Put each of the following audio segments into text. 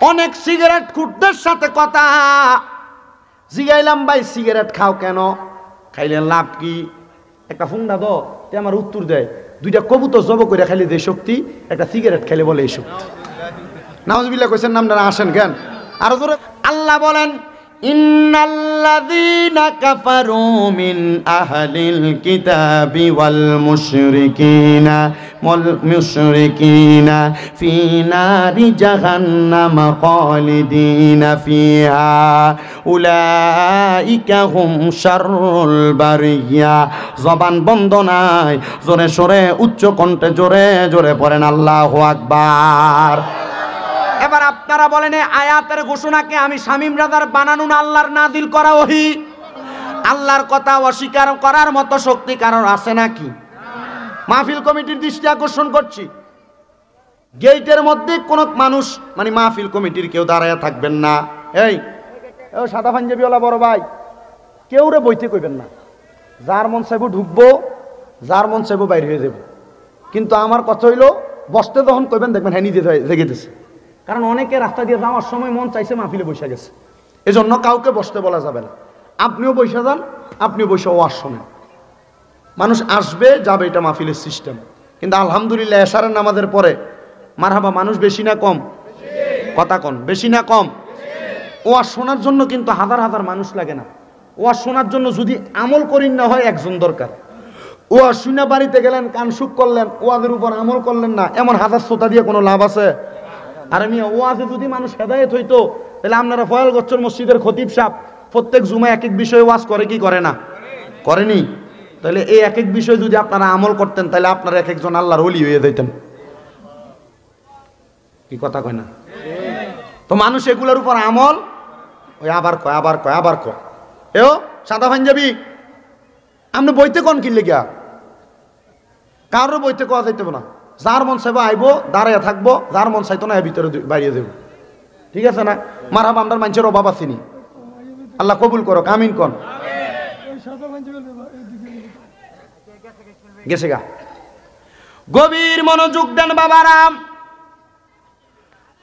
অনেক সিগারেট খুঁটদের সাথে কথা জিগাইলাম, ভাই সিগারেট খাও কেন? খাইলে লাভ কি? একটা ফুংডা দো, তে আমার উত্তর দেয়, দুইটা কবুতর জব করে খাইলে যে শক্তি, একটা সিগারেট খাইলে বলে এই শক্তি। নাউজুবিল্লাহ কইছেন, নামটা আসেন কেন? আরো জোরে। আল্লাহ বলেন, ইন্নাল্লাযীনা কাফারু মিন আহলিল কিতাবি ওয়াল মুশরিকিনা ফি নারি জাহান্নাম খালিদিনা ফিহা উলাইকা হুম শাররুল বারিয়া। জবান বন্ধ নাই, জোরে সোরে উচ্চ কণ্ঠে জোরে জোরে পড়েন আল্লাহু আকবার। এবার আপনারা বলেন, এই আয়াতের ঘোষণাকে আমি শামীম রাজার বানানো না আল্লাহর নাযিল করা ওহী? আল্লাহর কথা অস্বীকার করার মতো শক্তি কারণ আছে নাকি? মাহফিল কমিটির দৃষ্টি আকর্ষণ করছি, গেটের মধ্যে কোন মানুষ মানে মাহফিল কমিটির কেউ দাঁড়ায় থাকবেন না। এই সাদা পাঞ্জাবিওয়ালা বড় ভাই, কেউ রে বইতে কইবেন না। যার মন চাইব ঢুকবো, যার মন চাইব বাইরে হয়ে যাব। কিন্তু আমার কথা হইল, বসতে যখন কইবেন দেখবেন হ্যাঁ নিজে জেগেতেছে। কারণ অনেকে রাস্তা দিয়ে যাওয়ার সময় মন চাইছে, মাহফিলে বসে গেছে, এজন্য কাউকে বসতে বলা যাবে না। আপনিও বসে যান, আপনিও বসে ওয়াজ শোনেন। মানুষ আসবে যাবে, এটা মাহফিলের সিস্টেম। কিন্তু আলহামদুলিল্লাহ এশারের নামাজের পরে মারহাবা মানুষ বেশি না কম? কথা কন, বেশি না কম? ওয়াজ শোনার জন্য কিন্তু হাজার হাজার মানুষ লাগে না। ওয়াজ শোনার জন্য যদি আমল করিন না হয় একজন দরকার। ওয়াজ শুনে বাড়িতে গেলেন, কান সুখ করলেন, ওয়াজের উপর আমল করলেন না, এমন হাজার শ্রোতা দিয়ে কোনো লাভ আছে? আর আমি ওয়াজে যদি মানুষ হেদায়েত হইতো, তাহলে আপনারা ফয়লগচ্ছর মসজিদের খতিব সাহেব প্রত্যেক জুমায় এক এক বিষয়ে ওয়াজ করে কি করে না? করেনি? তাহলে এই এক এক বিষয় যদি আপনারা আমল করতেন, তাহলে আপনারা এক একজন আল্লাহর ওলি হয়ে যেতেন। কি কথা কয় না? তো মানুষ এগুলোর উপর আমল ওই আবার কয়, আবার কয়, আবার কয়। এও সাদা পাঞ্জাবি, আপনি বইতে কোন কিনলে গিয়া? কারোর বইতে কোয়া যাইতে না। যার মন চাইবো আইবো, দাঁড়াইয়া থাকবো, যার মন চাইতো না ভিতরে বাইরে যাবো। ঠিক আছে না? মারহাবা, আমরা মানুষের অভাব আছিনি। আল্লাহ কবুল করো, আমিন কোন। গেছে গা। গভীর মনোযোগ দেন বাবারাম।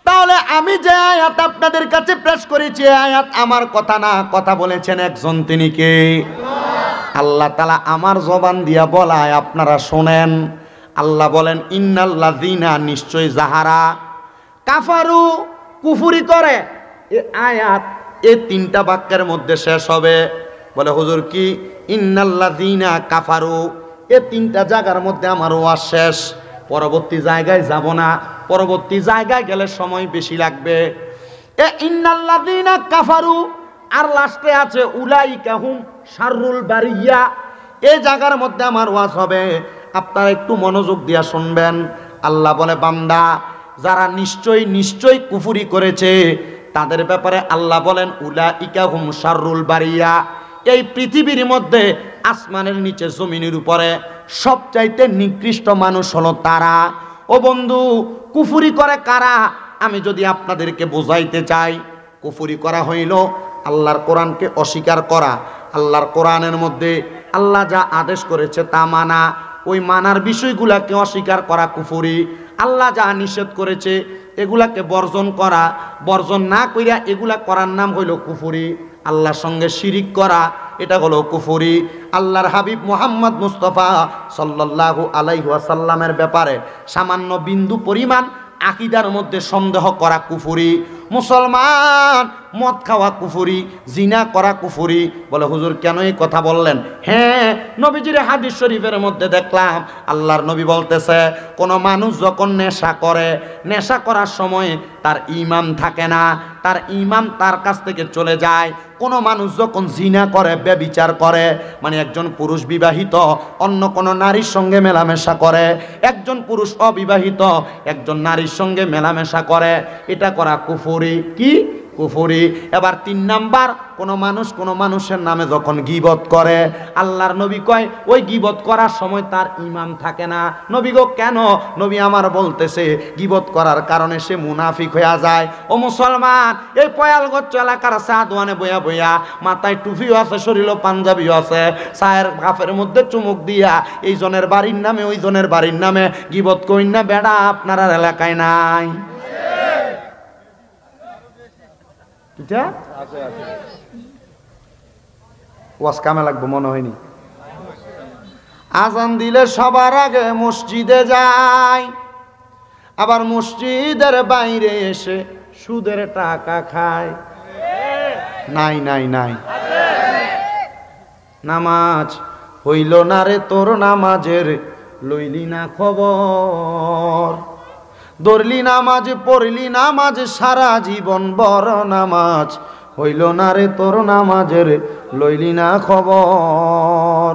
তাহলে আমি যে আয়াত আপনাদের কাছে পেশ করেছি, আয়াত আমার কথা না, কথা বলেছেন একজন, তিনি কে? আল্লাহ তাআলা আমার জবান দিয়া বলায় আপনারা শোনেন। আল্লাহ বলেন, ইন্নাল্লাযীনা, নিশ্চয় যাহারা কাফারু, কুফরি করে। এই আয়াত এই তিনটা বাক্যের মধ্যে শেষ হবে। বলে হুজুর কি? ইন্নাল্লাযীনা কাফারু, এই তিনটা জায়গার মধ্যে আমার ওয়াজ শেষ, পরবর্তী জায়গায় যাব না। পরবর্তী জায়গায় গেলে সময় বেশি লাগবে। এ ইন্নাল্লাযীনা কাফারু আর লাস্টে আছে উলাইকা হুম শাররুল বারিয়া। এই জায়গার মধ্যে আমার ওয়াজ হবে, আপনারা একটু মনোযোগ দিয়া শুনবেন। আল্লাহ বলে, বান্দা যারা নিশ্চয় নিশ্চয় কুফরি করেছে তাদের ব্যাপারে আল্লাহ বলেন, উলাইকা হুম শাররুল বারিয়া। এই পৃথিবীর মধ্যে, আসমানের নিচে, জমিনের উপরে সবচাইতে নিকৃষ্ট মানুষ হলো তারা। ও বন্ধু, কুফরি করে কারা? আমি যদি আপনাদেরকে বোঝাইতে চাই, কুফরি করা হইল আল্লাহর কোরআনকে অস্বীকার করা। আল্লাহর কোরআনের মধ্যে আল্লাহ যা আদেশ করেছে তা মানা, ওই মানার বিষয়গুলাকে অস্বীকার করা কুফরি। আল্লাহ যা নিষেধ করেছে এগুলাকে বর্জন করা, বর্জন না কইরা এগুলা করার নাম হইল কুফরি। আল্লাহর সঙ্গে শিরিক করা, এটা হলো কুফরি। আল্লাহর হাবিব মুহাম্মদ মুস্তাফা সাল্লাল্লাহু আলাইহি ওয়াসাল্লামের ব্যাপারে সামান্য বিন্দু পরিমাণ আকীদার মধ্যে সন্দেহ করা কুফরি। মুসলমান মদ খাওয়া কুফরি, জিনা করা কুফরি। বলে হুজুর কেন এই কথা বললেন? হ্যাঁ, নবীজির হাদিস শরীফের মধ্যে দেখলাম আল্লাহর নবী বলতেছে, কোন মানুষ যখন নেশা করে, নেশা করার সময় তার ঈমান থাকে না, তার ঈমান তার কাছ থেকে চলে যায়। কোন মানুষ যখন জিনা করে, ব্যভিচার করে, মানে একজন পুরুষ বিবাহিত অন্য কোন নারীর সঙ্গে মেলামেশা করে, একজন পুরুষ অবিবাহিত একজন নারীর সঙ্গে মেলামেশা করে, এটা করা কুফরি। কি কুফরি? এবার 3 নাম্বার, কোন মানুষ কোন মানুষের নামে যখন গীবত করে, আল্লাহর নবী কয় ওই গীবত করার সময় তার ঈমান থাকে না। নবী গো কেন? নবী আমার বলতেছে গীবত করার কারণে সে মুনাফিক হয়ে যায়। ও মুসলমান, এই পয়ালগঞ্জ এলাকার চা দোয়ানে বইয়া বইয়া, মাথায় টুপিও আছে, শরীরও পাঞ্জাবিও আছে, চায়ের কাপের মধ্যে চুমুক দিয়া এই জনের বাড়ির নামে ওই জনের বাড়ির নামে গীবত কইন না বেড়া, আপনার এলাকায় নাই। এটা ওয়াজ কামে লাগবে মনে হয়নি। আজান দিলে সবার আগে মসজিদে যায়, আবার মসজিদের বাইরে এসে সুদের টাকা খায়। নাই নাই নাই, নামাজ হইল না রে তোর, নামাজের লইলি না খবর, ধরলি নামাজ পড়লি নামাজ সারা জীবন বড়, নামাজ হইল না রে তোর, নামাজের লইলি না খবর।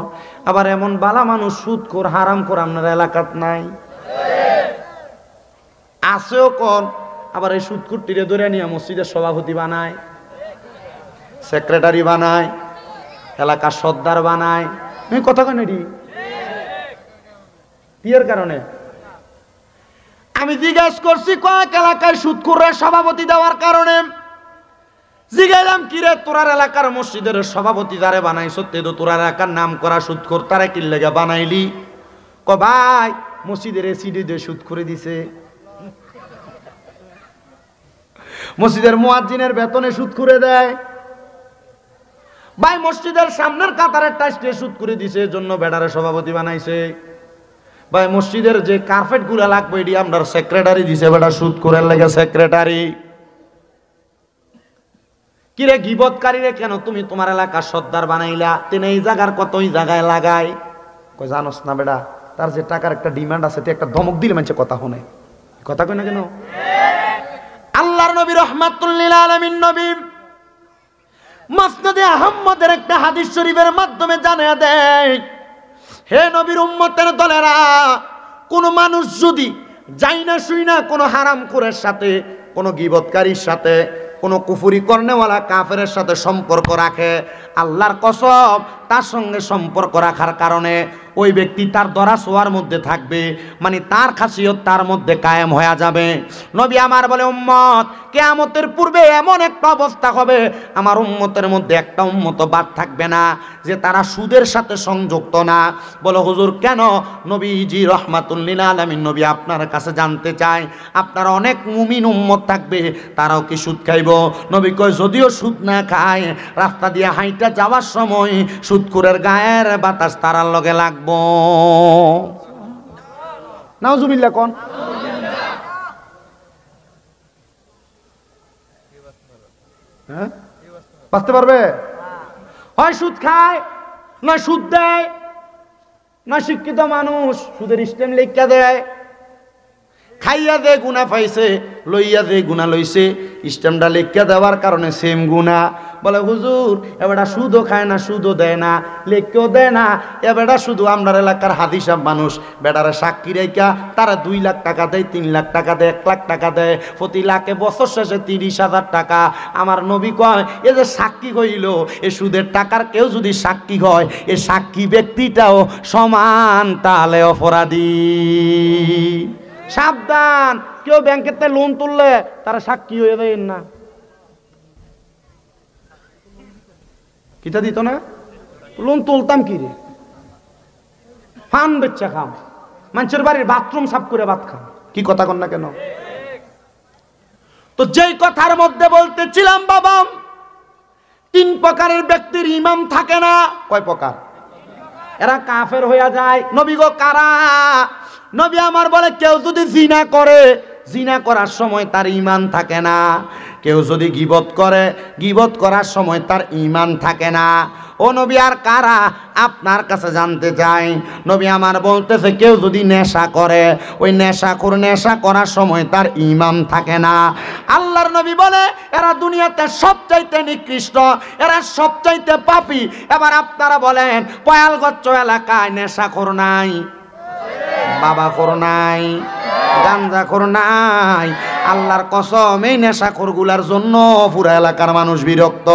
আবার এমন বালা মানুষ সুদখোর হারামখোর আপনার এলাকাত নাই? আছেও কোন? আবার এই সুদখোরটিরে ধরে নিয়ে মসজিদের সভাপতি বানায়, সেক্রেটারি বানায়, এলাকার সর্দার বানায়। কথা কেন বিয়ের কারণে? আমি জিজ্ঞাসা করছি কয়েক এলাকায় সুদখোররা সভাপতি দেওয়ার কারণে। জিজ্ঞাইলাম কিরে তোরার এলাকার মসজিদের সভাপতি যারে বানাইছ তে তো তোরার এলাকার নাম করা সুদখোর, তারা কি লেগে বানাইলি? ক ভাই মসজিদের এসিডি দিয়ে সুদ করে দিছে, মসজিদের মুয়াজ্জিনের বেতনে সুদ করে দেয়, ভাই মসজিদের সামনের কাতারের টাইসে সুদ করে দিছে, জন্য বেডারে সভাপতি বানাইছে, ভাই মসজিদের যে কার্পেট গুলা লাগবে এটি আমরা সেক্রেটারি দিছে, বেটা সুদ করে লাগে সেক্রেটারি। কিরে গীবতকারী রে কেন তুমি তোমার এলাকার সর্দার বানাইলা? তিনি এই জায়গার কত ওই জায়গায় লাগাই। কই জানোস না বেটা, তার যে টাকার একটা ডিমান্ড আছে, একটা ধমক দিলে মানুষে কথা শুনে। কথা কই না কেন? আল্লাহর নবী রাহমাতুল লিল আলামিন নবী মুসনাদে আহমদের একটা হাদিস শরীফের মাধ্যমে জানিয়ে দেয়, হে নবীর উম্মতের দলেরা, কোন মানুষ যদি যাই না শুই না কোনো হারামখোরের সাথে, কোনো গীবতকারীর সাথে, কোনো কুফরি করনেওয়ালা কাফেরের সাথে সম্পর্ক রাখে, আল্লাহর কসম তার সঙ্গে সম্পর্ক রাখার কারণে ওই ব্যক্তি তার দরা ছোঁয়ার মধ্যে থাকবে, মানে তার খাসিয়ত তার মধ্যে কায়েম হয়ে যাবে। নবী আমার বলে উম্মত কিয়ামতের পূর্বে এমন একটা অবস্থা হবে, আমার উম্মতের মধ্যে একটা উম্মত বাদ থাকবে না যে তারা সুদের সাথে সংযুক্ত না। বলো হুজুর কেন? নবীজি রাহমাতুল লিল আলামিন নবী আপনার কাছে জানতে চায়, আপনার অনেক মুমিন উম্মত থাকবে, তারাও কি সুদ খাইব? নবী কয় যদিও সুদ না খায়, রাস্তা দিয়ে হাইটা যাওয়ার সময় সুদখোরের গায়ের বাতাস তারার লগে লাগবে। নাউজুবিল্লাহ কোন? হ্যাঁ বাঁচতে পারবে? হয় সুদ খায়, না সুদ দেয়, না শিক্ষিত মানুষ সুদের স্ট্যাম্প লিখা দেয়, খাইয়া দে গুনাহ পাইছে, লইয়া দে গুনাহ লইছে, স্ট্যাম্পটা লিখা দেওয়ার কারণে সেম গুনাহ। বলে হুজুর এবারটা সুদও খায় না, সুদও দেয় না, লেখকেও দেয় না, এবারটা শুধু আপনার এলাকার হাদিসাব মানুষ বেটারে সাক্ষী রেখা তারা 2 লাখ টাকা দেয়, 3 লাখ টাকা দেয়, 1 লাখ টাকা দেয়, প্রতি লাখে বছর শেষে 30,000 টাকা। আমার নবী কয় এ যে সাক্ষী হইল, এ সুদের টাকার কেউ যদি সাক্ষী হয়, এ সাক্ষী ব্যক্তিটাও সমান তাহলে অপরাধী। সাবধান, কেউ ব্যাংকের লোন তুললে তারা সাক্ষী হয়ে দেয় না। কিতা দিত না? লোন তুলতাম কি রে? ফান বেচ্চা খাম, মানুষের বাড়ির বাথরুম সাফ করে ভাত খাম। কি কথা কন না কেন? তো যেই কথার মধ্যে বলতেছিলাম বাবা, 3 প্রকারের ব্যক্তির ইমাম থাকে না। কয় প্রকার? এরা কাফের হইয়া যায়। নবী গো কারা? নবী আমার বলে কেউ যদি জিনা করে, জিনা করার সময় তার ঈমান থাকে না। কেউ যদি গীবত করে, গীবত করার সময় তার ঈমান থাকে না। ও নবী আর কারা? আপনার কাছে জানতে চাই। নবী আমার বলতেছে কেউ যদি নেশা করে, ওই নেশাখোর নেশা করার সময় তার ঈমান থাকে না। আল্লাহর নবী বলে এরা দুনিয়াতে সবচাইতে নিকৃষ্ট, এরা সবচাইতে পাপী। এবার আপনারা বলেন পয়ালগচ্ছ এলাকায় নেশাখোর নাই, বাবাখোর নাই, গাঞ্জাখোর নাই? আল্লাহর কসম এই নেশাখোরগুলার জন্য পুরা এলাকার মানুষ বিরক্ত।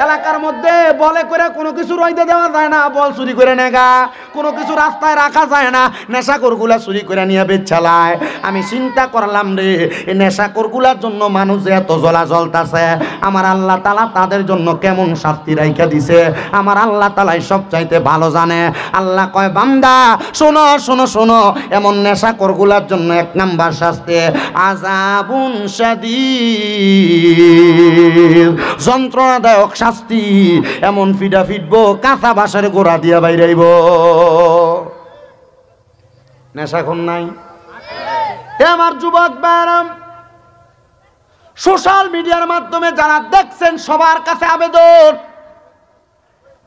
এলাকার মধ্যে বলে করে কোনো কিছু রইতে দেওয়া যায় না, বল চুরি করে নেগা, কোনো কিছু রাস্তায় রাখা যায় না, নেশাখোরগুলা চুরি করে নিয়ে বেচালায়। আমি চিন্তা করলাম রে, এই নেশাখোরগুলার জন্য মানুষ যে এত জ্বলা জ্বলতাছে, আমার আল্লাহ তাআলা তাদের জন্য কেমন শাস্তি রাইখা দিছে, আমার আল্লাহ তাআলাই সব চাইতে ভালো জানে। আল্লাহ কয় বান্দা শোনো শোনো শোনো, এমন নেশাখোরগুলার জন্য এক নাম্বার শাস্তি আযাবুন শাদীদ, যন্ত্রণাদায়ক শাস্তি। এমন ফিডা ফিটবো কাঁচা বাঁশের গোড়া দিয়া বাইরাইব। নেশাখোর নাই? আমার যুবক ভাইরাম, সোশ্যাল মিডিয়ার মাধ্যমে যারা দেখছেন সবার কাছে আবেদন,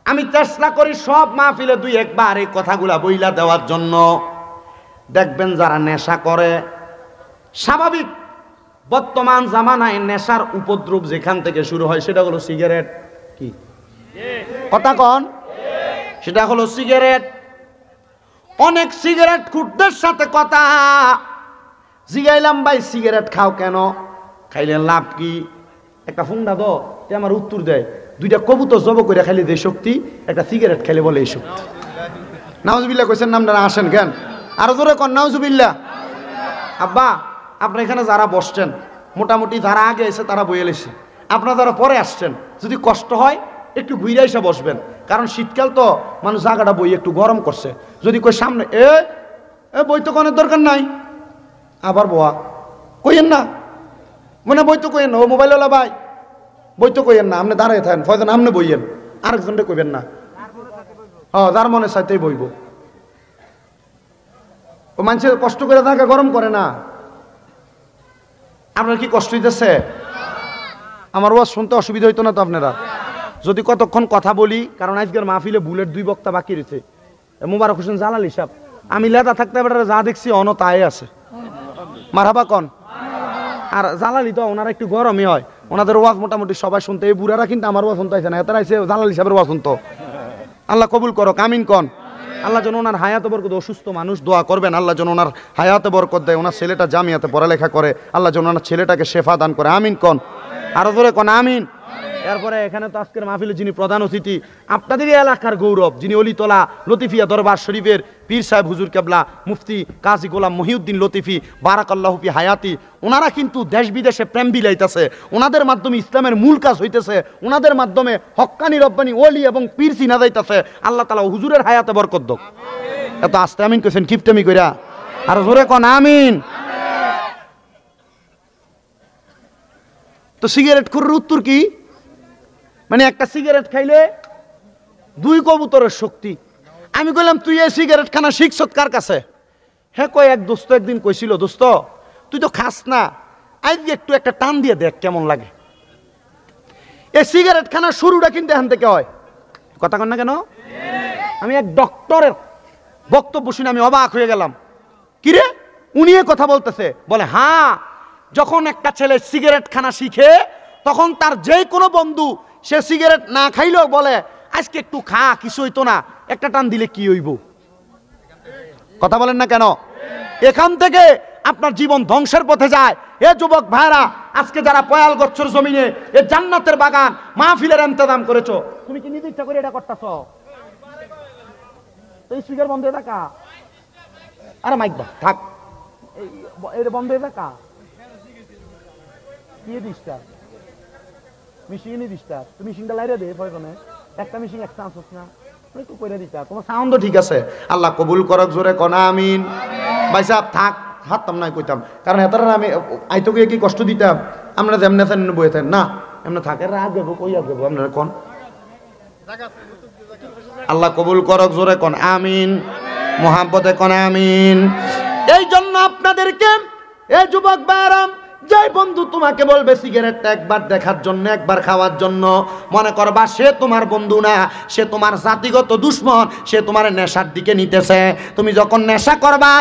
আমি চেষ্টা করি সব মাহফিলে দুই একবার এই কথাগুলা বইলা দেওয়ার জন্য। দেখবেন যারা নেশা করে, স্বাভাবিক বর্তমান জামানায় নেশার উপদ্রব যেখান থেকে শুরু হয় সেটা হলো সিগারেট। কি কথা কন? সেটা হলো সিগারেট। অনেক সিগারেট খুঁটদের সাথে কথা জিগাইলাম, ভাই সিগারেট খাও কেন, খাইলে লাভ কি? একটা ফুংডা দো, আমার উত্তর দেয় দুইটা কবুতর জব করে খাইলে যে শক্তি, একটা সিগারেট খাইলে বলে এই শক্তি। নাউজুবিল্লাহ কইছেন না? আপনারা আসেন কেন? আরো জোরে কন নাউজুবিল্লাহ। আব্বা আপনার এখানে যারা বসছেন, মোটামুটি যারা আগে এসে তারা বইয়ে এসে, আপনারা যারা পরে আসছেন, যদি কষ্ট হয় একটু ঘুরে এসে বসবেন, কারণ শীতকাল তো মানুষ জায়গাটা বই একটু গরম করছে। যদি কই সামনে এ বই তো কোনের দরকার নাই, আবার বোয়া কইেন না, মনে বই তো কইেন না, ও মোবাইল ওলা ভাই বই তো কইেন না, আপনি দাঁড়ায় থাকেন, ফয়জান আপনি বইয়েন, আরেকজনটা কইবেন না। হ্যাঁ, যার মনে চাইতেই বইব। ও মানুষের কষ্ট করে থাকে, গরম করে না। আপনার কি কষ্ট হইতেছে? আমার ওয়াজ শুনতে অসুবিধা হইতো না তো আপনারা যদি কতক্ষণ কথা বলি? কারণ আজকের মাহফিলে বুলেট দুই বক্তা বাকি রয়েছে, মোবারক হোসেন জালাল হিসাব। আমি লেদা থাকতে এবার যা দেখছি অন তাই আছে, মারহাবা কন। আর জালালি তো ওনারা একটু গরমই হয়, ওনাদের ওয়াজ মোটামুটি সবাই শুনতে। এই বুড়ারা কিন্তু আমার ওয়াজ শুনতে আসে না, এতারা এসে জালাল হিসাবের ওয়াজ শুনতো। আল্লাহ কবুল করো, আমিন কন। আল্লাহ যেন ওনার হায়াতে বরকত, অসুস্থ মানুষ দোয়া করবেন, আল্লাহ যেন ওনার হায়াতে বরকত দেয়, ওনার ছেলেটা জামিয়াতে পড়ালেখা করে, আল্লাহ যেন ওনার ছেলেটাকে শেফা দান করে, আমিন কন। আরো জোরে কন আমিন। এরপরে এখানে তো আজকের মাহফিলে যিনি প্রধান অতিথি, আপনাদেরই এলাকার গৌরব, যিনি অলিতলা লতিফিয়া দরবার শরীফের পীর সাহেব হুজুর কেবলা মুফতি কাজী গোলাম মহিউদ্দিন লতিফি বারাকাল্লাহু ফি হায়াতি, ওনারা কিন্তু দেশ বিদেশে প্রেম বিলাইতেছে, ওনাদের মাধ্যমে ইসলামের মূল কাজ হইতেছে, ওনাদের মাধ্যমে হক্কানি রব্বানি ওলি এবং পীর চিনা যাইতেছে। আল্লাহ তাআলা হুজুরের হায়াতে বরকত দাও। এত আস্তে আমিন কইছেন কিপটামি কইরা, আর জোরে কন আমিন। তো সিগারেট খুরের উত্তর কি? মানে একটা সিগারেট খাইলে দুই কবুতরের শক্তি। আমি কইলাম তুই এই সিগারেট খানা শিখছত কার কাছে? হ্যাঁ কয় এক দোস্ত একদিন কইছিল, দোস্ত তুই তো খাস না, আজকে একটু একটা টান দিয়ে দেখ কেমন লাগে। এই সিগারেট খানা শুরুটা কিন্তু এখান থেকে হয়। কথা কন না কেন? আমি এক ডক্টরের বক্তব্য শুনে আমি অবাক হয়ে গেলাম। কিরে উনি কথা বলতেছে, বলে হ্যাঁ, যখন একটা ছেলে সিগারেট খানা শিখে তখন তার যে কোনো বন্ধু সে সিগারেট না খাইলেও বলে আজকে একটু খা, কিছু হইতো না, একটা টান দিলে কি হইব। কথা বলেন না কেন? এখান থেকে আপনার জীবন ধ্বংসের পথে যায়। এ যুবক ভাইরা, আজকে যারা পয়াল গচ্ছর জমিনে এ জান্নাতের বাগান মাহফিলের ইন্তজাম করেছো, তুমি কি নিজে ইচ্ছা করে এটা করতেছো? এই সিগারেট বন্ধ হয়ে থাকা, আরে মাইক বা থাক, এই বন্ধ হয়ে থাকা কি দিসটা মিশিয়ে দিসটা, তুমি মিশিংটা লাইরে দে প্রয়োজনে, একটা মিশিং এক চান্স হচ্ছে না, একটু কইরা দিতা, তোমার সাউন্ডও ঠিক আছে। আল্লাহ কবুল করক, জোরে কনা আমিন। ভাই সাহেব থাক, হাততাম না কইতাম, কারণ এতারা আমি আইতো গিয়ে কি কষ্ট দিতাম, আমরা যেমনে থাকেন বইয়ে থাকেন না, এমনি থাকে রাগ দেবো, কইয়া দেবো আপনারা কোন। আল্লাহ কবুল করক, জোরে কন আমিন, মোহাব্বতে কন আমিন। এই জন্য আপনাদেরকে এই যুবক ভাইরাম, যে বন্ধু তোমাকে বলবে সিগারেটটা একবার দেখার জন্য, একবার খাওয়ার জন্য, মনে করবা সে তোমার বন্ধু না, সে তোমার জাতিগত দুশ্মন, সে তোমার নেশার দিকে নিতেছে। তুমি যখন নেশা করবা,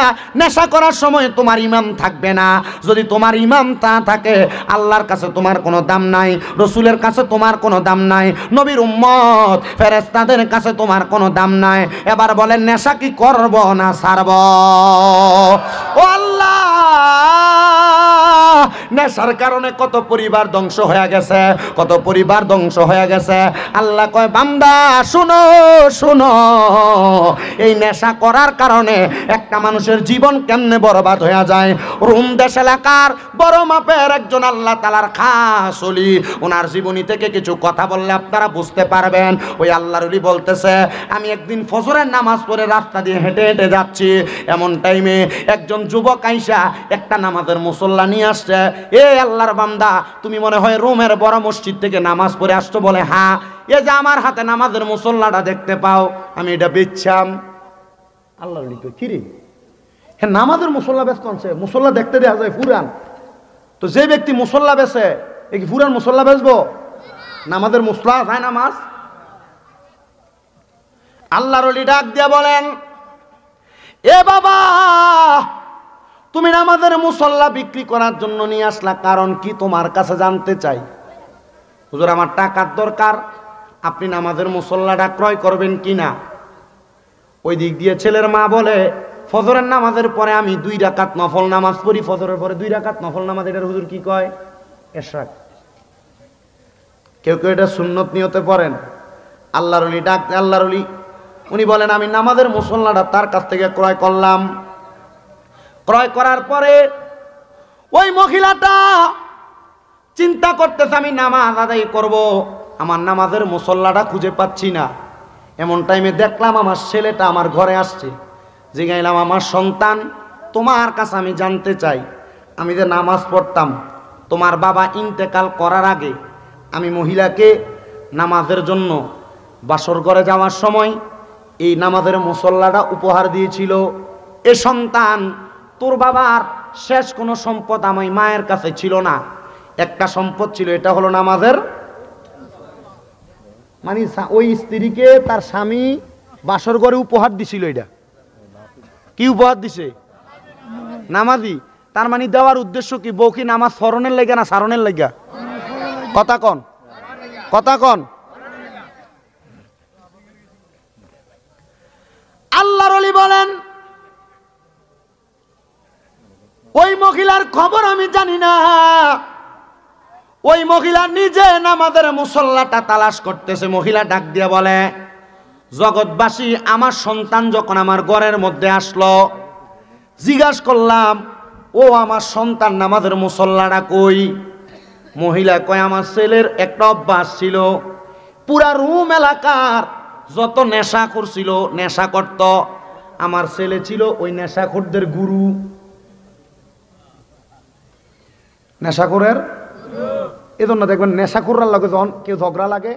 নেশা করার সময় তোমার ইমাম থাকবে না। যদি তোমার ইমাম তা থাকে, আল্লাহর কাছে তোমার কোনো দাম নাই, রসুলের কাছে তোমার কোনো দাম নাই, নবীর উম্মত ফেরেশতাদের কাছে তোমার কোনো দাম নাই। এবার বলেন নেশা কি করব না ছাড়ব? ও আল্লাহ, নেশার কারণে কত পরিবার ধ্বংস হয়ে গেছে, কত পরিবার ধ্বংস হয়ে গেছে। আল্লাহ কয় বান্দা শুনো শুনো, এই নেশা করার কারণে একটা মানুষের জীবন কেমনে বরবাদ হয়ে যায়। রোম দেশ এলাকার বড় মাপের একজন আল্লাহ তাআলার খাস ওলি, ওনার জীবনী থেকে কিছু কথা বললে আপনারা বুঝতে পারবেন। ওই আল্লাহর ওলি বলতেছে, আমি একদিন ফজরের নামাজ পড়ে রাস্তা দিয়ে হেঁটে হেঁটে যাচ্ছি, এমন টাইমে একজন যুবক আইসা একটা নামাজের মুসল্লা নিয়ে আসছে। এ আল্লাহর বান্দা, তুমি মনে হয় রোমের বড় মসজিদ থেকে নামাজ পড়ে আসছো? বলে হ্যাঁ। এ যে আমার হাতে নামাজের মুসল্লাটা দেখতে পাও, আমি এটা বেচছাম। আল্লাহর ওলি কই, কি রে, হ্যাঁ নামাজের মুসল্লা ব্যস্ত আনছে, মুসল্লা দেখতে দেওয়া যায় পুরান, তো যে ব্যক্তি মুসল্লা বেচে এ কি পুরান মুসল্লা বেচবো? নামাজের মুসল্লা হয় নামাজ। আল্লাহর ওলি ডাক দিয়া বলেন, এ বাবা, তুমি নামাজের মুসল্লা বিক্রি করার জন্য নিয়ে আসলা, কারণ কি তোমার কাছে জানতে চাই। হুজুর আমার টাকার দরকার, আপনি নামাজের মুসল্লাটা ক্রয় করবেন কিনা। ওই দিক দিয়ে ছেলের মা বলে, ফজরের নামাজের পরে আমি 2 রাকাত নফল নামাজ পড়ি, ফজরের পরে 2 রাকাত নফল নামাজ, এটার হুজুর কি কয়? এশরাক। কেউ কেউ এটা সুন্নত নিয়তে পড়েন। আল্লাহর ওলি ডাক, আল্লাহর ওলি উনি বলেন, আমি নামাজের মুসল্লাটা তার কাছ থেকে ক্রয় করলাম। ক্রয় করার পরে ওই মহিলাটা চিন্তা করতেছে, আমি নামাজ আদায় করব, আমার নামাজের মুসল্লাটা খুঁজে পাচ্ছি না। এমন টাইমে দেখলাম আমার ছেলেটা আমার ঘরে আসছে। জিগাইলাম, আমার সন্তান, তোমার কাছে আমি জানতে চাই, আমি যে নামাজ পড়তাম, তোমার বাবা ইন্তেকাল করার আগে আমি মহিলাকে নামাজের জন্য বাসর ঘরে যাওয়ার সময় এই নামাজের মুসল্লাটা উপহার দিয়েছিল। এ সন্তান, তোর বাবার শেষ কোনো সম্পদ আমি মায়ের কাছে ছিল না, একটা সম্পদ ছিল, এটা হলো নামাজের, মানে ওই স্ত্রীকে তার স্বামী বাসর ঘরে উপহার দিছিল। এটা কি উপহার দিছে? নামাজি। তার মানে দেওয়ার উদ্দেশ্য কি? বউ কি নামাজ স্মরণের লাগা না সারণের লাগা? কথা কন, কথা কন। আল্লাহর ওলি বলেন, ওই মহিলার খবর আমি জানি না, ওই মহিলা নিজে নামাজের মুসল্লাটা তালাশ করতেছে। মহিলা ডাক দিয়ে বলে, জগৎবাসী, আমার সন্তান যখন আমার ঘরের মধ্যে আসলো, জিজ্ঞাসা করলাম, ও আমার সন্তান নামাজের মুসল্লাটা কই? মহিলা কয়, আমার ছেলের একটা অভ্যাস ছিল, পুরা রুম এলাকার যত নেশাখোর ছিল নেশা করত, আমার ছেলে ছিল ওই নেশাখোরদের গুরু। নেশাখোরের এজন্য দেখবেন নেশাখোররা লাগে যখন কেউ ঝগড়া লাগে